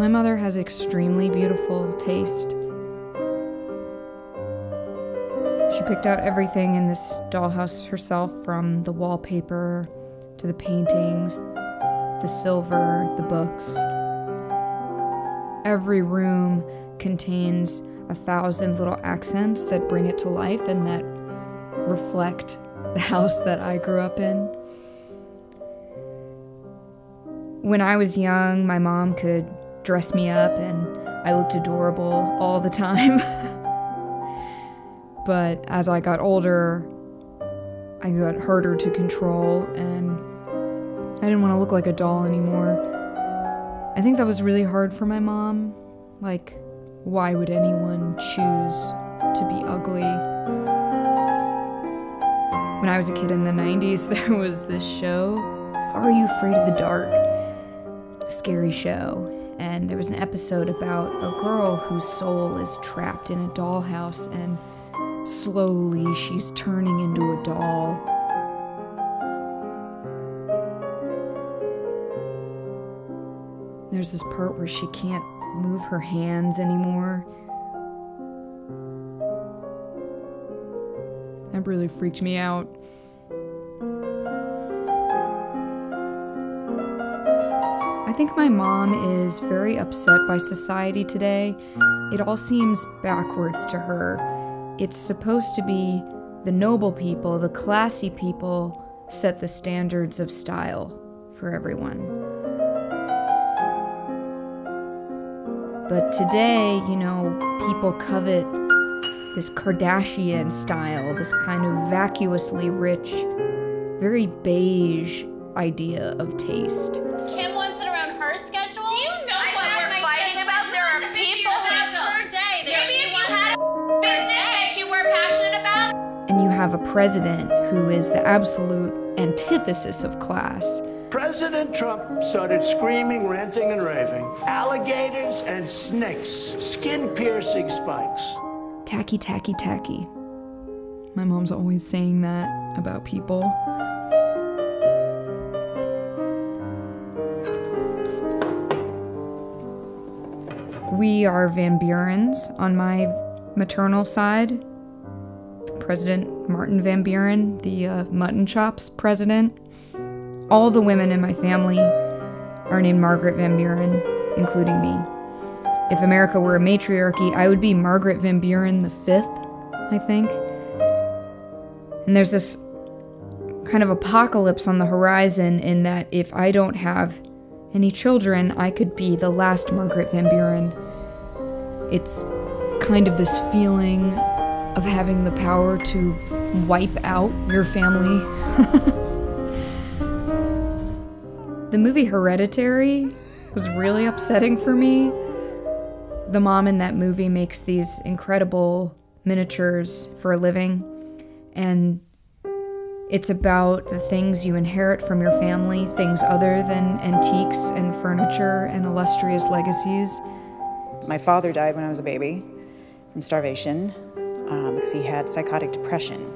My mother has extremely beautiful taste. She picked out everything in this dollhouse herself, from the wallpaper to the paintings, the silver, the books. Every room contains 1,000 little accents that bring it to life and that reflect the house that I grew up in. When I was young, my mom could dress me up and I looked adorable all the time. But as I got older, I got harder to control and I didn't want to look like a doll anymore. I think that was really hard for my mom. Like, why would anyone choose to be ugly? When I was a kid in the 90s, there was this show, Are You Afraid of the Dark? A scary show. And there was an episode about a girl whose soul is trapped in a dollhouse and slowly she's turning into a doll. There's this part where she can't move her hands anymore. That really freaked me out. I think my mom is very upset by society today. It all seems backwards to her. It's supposed to be the noble people, the classy people, set the standards of style for everyone. But today, you know, people covet this Kardashian style, this kind of vacuously rich, very beige idea of taste. Kim wants it around her schedule. Do you know what we're fighting about? There are people her day. Maybe if you had a business that you were passionate about. And you have a president who is the absolute antithesis of class. President Trump started screaming, ranting, and raving. Alligators and snakes, skin-piercing spikes. Tacky, tacky, tacky. My mom's always saying that about people. We are Van Burens on my maternal side. President Martin Van Buren, the mutton chops president. All the women in my family are named Margaret Van Buren, including me. If America were a matriarchy, I would be Margaret Van Buren the Fifth, I think. And there's this kind of apocalypse on the horizon in that if I don't have any children, I could be the last Margaret Van Buren. It's kind of this feeling of having the power to wipe out your family. The movie Hereditary was really upsetting for me. The mom in that movie makes these incredible miniatures for a living, and it's about the things you inherit from your family, things other than antiques and furniture and illustrious legacies. My father died when I was a baby from starvation because he had psychotic depression,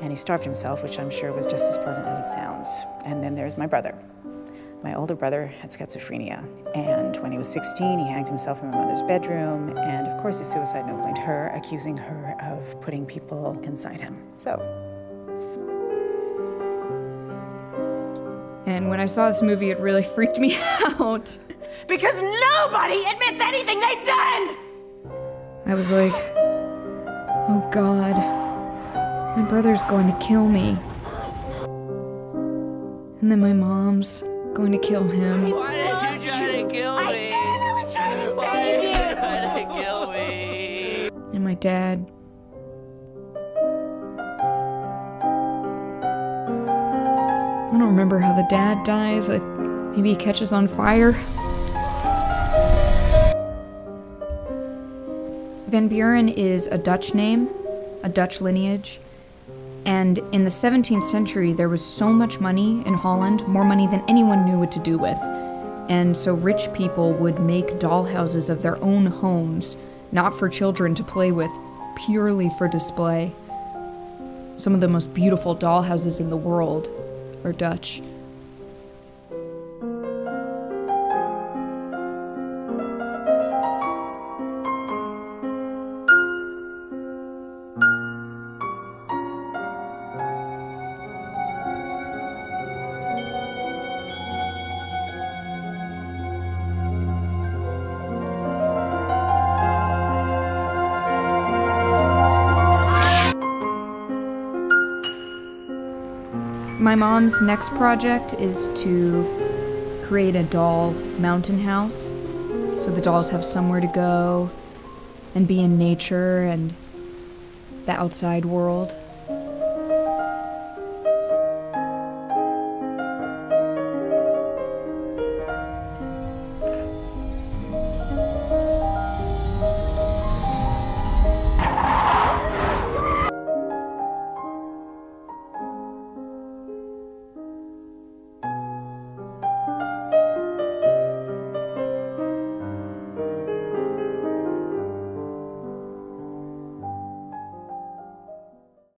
and he starved himself, which I'm sure was just as pleasant as it sounds. And then there's my brother. My older brother had schizophrenia, and when he was 16, he hanged himself in my mother's bedroom, and of course his suicide note went to her, accusing her of putting people inside him. So. And when I saw this movie, it really freaked me out. Because nobody admits anything they've done! I was like, oh God, my brother's going to kill me. And then my mom's going to kill him. Why did you try to kill me? I did! I was trying to Why save did you! you try to kill me? And my dad. I don't remember how the dad dies. Like, maybe he catches on fire. Van Buren is a Dutch name, a Dutch lineage. And in the 17th century, there was so much money in Holland, more money than anyone knew what to do with. And so rich people would make dollhouses of their own homes, not for children to play with, purely for display. Some of the most beautiful dollhouses in the world are Dutch. My mom's next project is to create a doll mountain house, so the dolls have somewhere to go and be in nature and the outside world.